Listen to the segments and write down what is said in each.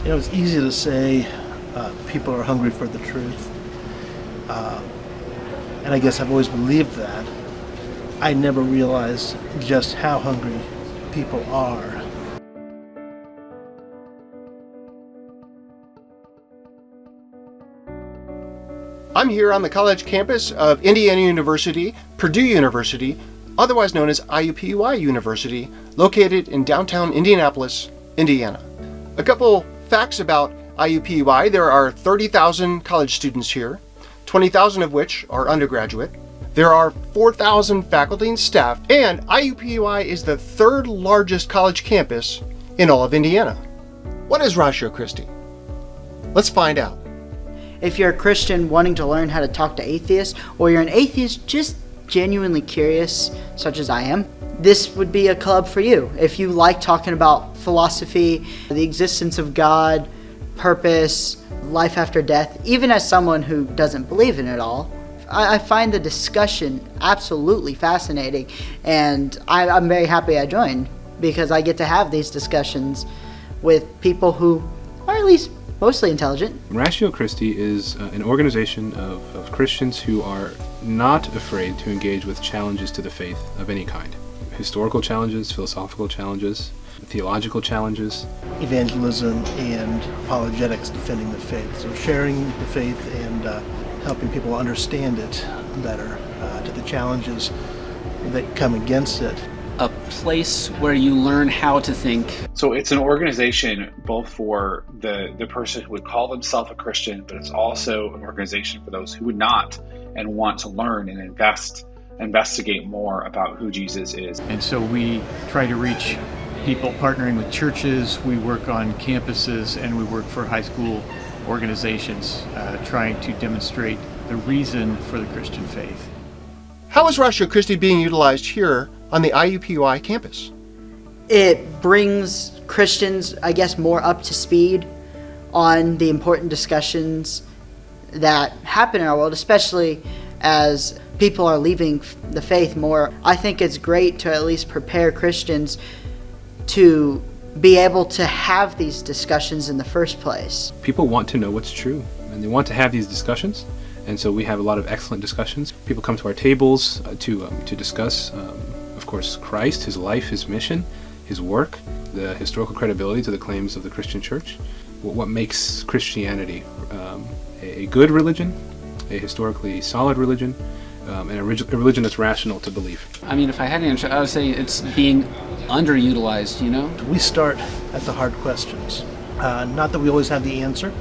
It's easy to say people are hungry for the truth. And I guess I've always believed that. I never realized just how hungry people are. I'm here on the college campus of Indiana University, Purdue University, otherwise known as IUPUI University, located in downtown Indianapolis, Indiana. A couple facts about IUPUI: there are 30,000 college students here, 20,000 of which are undergraduate. There are 4,000 faculty and staff, and IUPUI is the third largest college campus in all of Indiana. What is Ratio Christi? Let's find out. If you're a Christian wanting to learn how to talk to atheists, or you're an atheist just genuinely curious, such as I am, this would be a club for you. If you like talking about philosophy, the existence of God, purpose, life after death, even as someone who doesn't believe in it all, I find the discussion absolutely fascinating, and I'm very happy I joined, because I get to have these discussions with people who are at least mostly intelligent. Ratio Christi is an organization of Christians who are not afraid to engage with challenges to the faith of any kind. Historical challenges, philosophical challenges, theological challenges. Evangelism and apologetics, defending the faith. So sharing the faith and helping people understand it better, to the challenges that come against it. A place where you learn how to think. So it's an organization both for the person who would call themselves a Christian, but it's also an organization for those who would not and want to learn and investigate more about who Jesus is. And so we try to reach people partnering with churches, we work on campuses, and we work for high school organizations, trying to demonstrate the reason for the Christian faith. How is Ratio Christi being utilized here on the IUPUI campus? It brings Christians, I guess, more up to speed on the important discussions that happen in our world, especially as people are leaving the faith more. I think it's great to at least prepare Christians to be able to have these discussions in the first place. People want to know what's true, and they want to have these discussions. And so we have a lot of excellent discussions. People come to our tables to discuss, of course, Christ, his life, his mission, his work, the historical credibility to the claims of the Christian church, what makes Christianity a good religion, a historically solid religion, and a religion that's rational to believe. I mean, if I had an answer, I would say it's being underutilized, We start at the hard questions. Not that we always have the answer,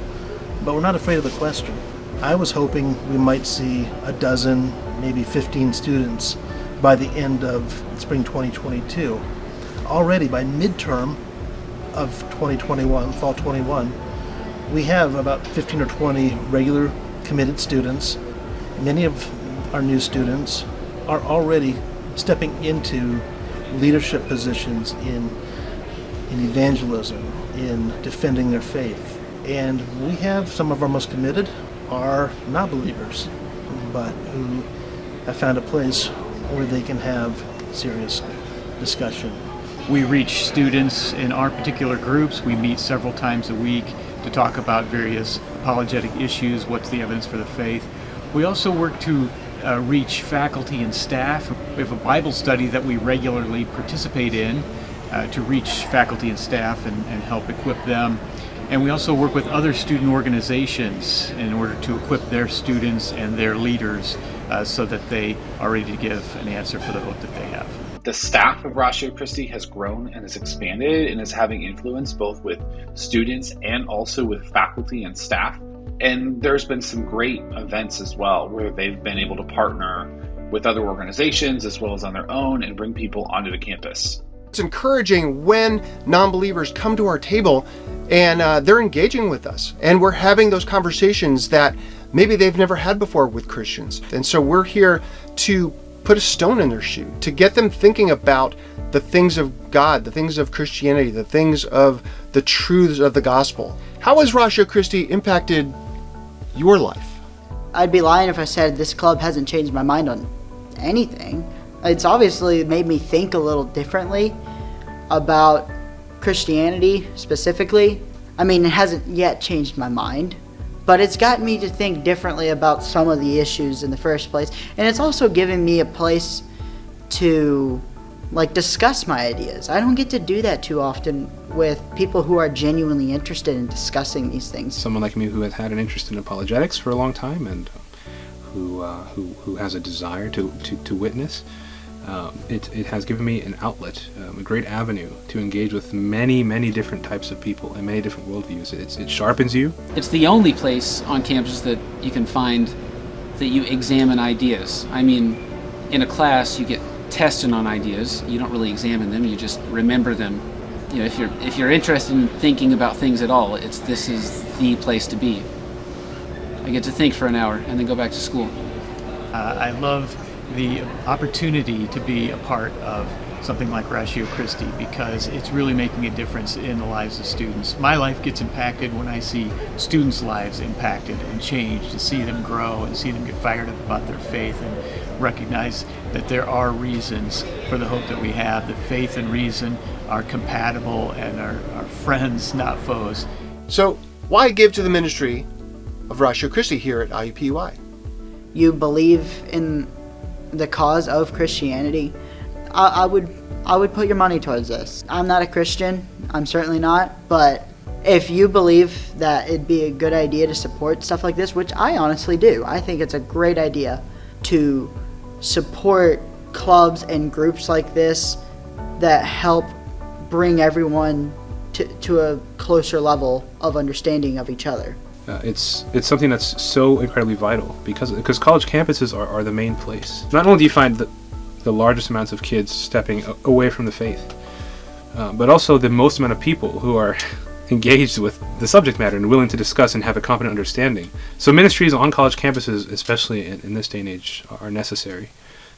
but we're not afraid of the question. I was hoping we might see a dozen, maybe 15 students by the end of spring 2022. Already by midterm of 2021, fall 21, we have about 15 or 20 regular committed students. Many of our new students are already stepping into leadership positions in evangelism, in defending their faith. And we have some of our most committed are not believers, but who have found a place where they can have serious discussion. We reach students in our particular groups. We meet several times a week to talk about various apologetic issues, what's the evidence for the faith. We also work to reach faculty and staff. We have a Bible study that we regularly participate in to reach faculty and staff and help equip them. And we also work with other student organizations in order to equip their students and their leaders so that they are ready to give an answer for the hope that they have. The staff of Ratio Christi has grown and has expanded and is having influence both with students and also with faculty and staff. And there's been some great events as well where they've been able to partner with other organizations as well as on their own and bring people onto the campus. It's encouraging when non-believers come to our table and they're engaging with us, and we're having those conversations that maybe they've never had before with Christians. And so we're here to put a stone in their shoe, to get them thinking about the things of God, the things of Christianity, the things of the truths of the gospel. How has Ratio Christi impacted your life? I'd be lying if I said this club hasn't changed my mind on anything. It's obviously made me think a little differently about Christianity specifically. I mean, it hasn't yet changed my mind, but it's gotten me to think differently about some of the issues in the first place. And it's also given me a place to discuss my ideas. I don't get to do that too often with people who are genuinely interested in discussing these things. Someone like me who has had an interest in apologetics for a long time and who has a desire to witness, it has given me an outlet, a great avenue to engage with many different types of people and many different worldviews. It sharpens you. It's the only place on campus that you can find that you examine ideas. I mean, in a class you get tested on ideas. You don't really examine them, you just remember them. You know, if you're interested in thinking about things at all, this is the place to be. I get to think for an hour and then go back to school. I love the opportunity to be a part of something like Ratio Christi because it's really making a difference in the lives of students. My life gets impacted when I see students' lives impacted and changed, to see them grow and see them get fired up about their faith and recognize that there are reasons for the hope that we have, that faith and reason are compatible and are friends, not foes. So, why give to the ministry of Ratio Christi here at IUPUI? You believe in the cause of Christianity, I would put your money towards this. I'm not a Christian, I'm certainly not, but if you believe that it'd be a good idea to support stuff like this, which I honestly do, I think it's a great idea to support clubs and groups like this that help bring everyone to a closer level of understanding of each other. It's something that's so incredibly vital because college campuses are the main place. Not only do you find the largest amounts of kids stepping away from the faith, but also the most amount of people who are engaged with the subject matter and willing to discuss and have a competent understanding. So ministries on college campuses, especially in this day and age, are necessary.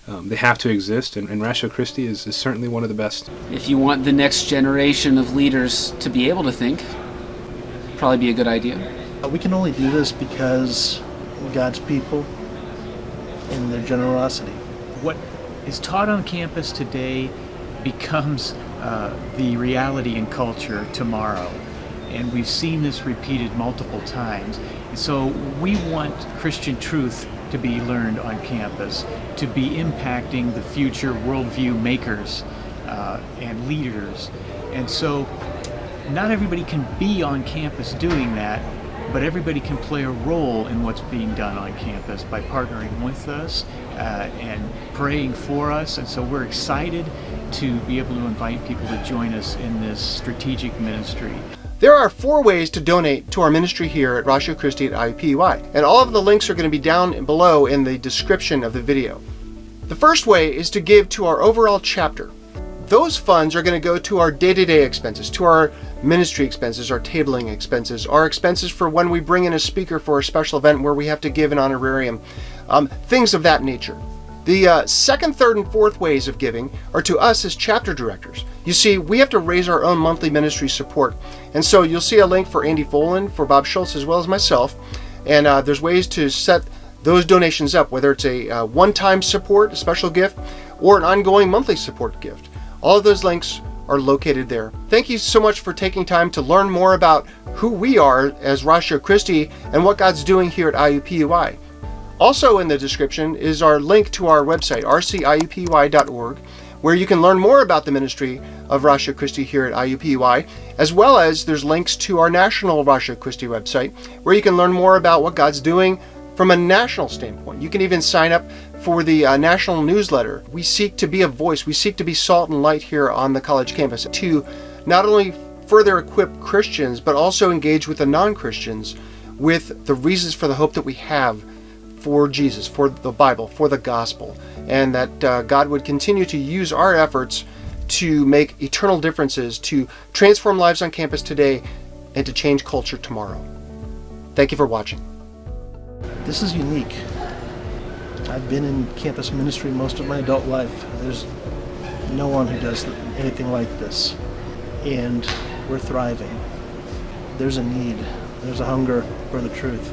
They have to exist, and Ratio Christi is certainly one of the best. If you want the next generation of leaders to be able to think, probably be a good idea. We can only do this because God's people and their generosity. What is taught on campus today becomes the reality and culture tomorrow. And we've seen this repeated multiple times. So we want Christian truth to be learned on campus, to be impacting the future worldview makers and leaders. And so not everybody can be on campus doing that, but everybody can play a role in what's being done on campus by partnering with us and praying for us. And so we're excited to be able to invite people to join us in this strategic ministry. There are 4 ways to donate to our ministry here at Ratio Christi at IUPUI, and all of the links are going to be down below in the description of the video. The first way is to give to our overall chapter. Those funds are going to go to our day-to-day expenses, to our ministry expenses, our tabling expenses, our expenses for when we bring in a speaker for a special event where we have to give an honorarium, things of that nature. The second, third, and fourth ways of giving are to us as chapter directors. You see, we have to raise our own monthly ministry support, and so you'll see a link for Andy Folan, for Bob Schultz, as well as myself, and there's ways to set those donations up, whether it's a one-time support, a special gift, or an ongoing monthly support gift. All of those links are located there. Thank you so much for taking time to learn more about who we are as Ratio Christi and what God's doing here at IUPUI. Also in the description is our link to our website, rciupui.org, where you can learn more about the ministry of Ratio Christi here at IUPUI, as well as there's links to our national Ratio Christi website, where you can learn more about what God's doing from a national standpoint. You can even sign up for the national newsletter. We seek to be a voice. We seek to be salt and light here on the college campus to not only further equip Christians, but also engage with the non-Christians with the reasons for the hope that we have for Jesus, for the Bible, for the gospel, and that God would continue to use our efforts to make eternal differences, to transform lives on campus today, and to change culture tomorrow. Thank you for watching. This is unique. I've been in campus ministry most of my adult life. There's no one who does anything like this. And we're thriving. There's a need. There's a hunger for the truth.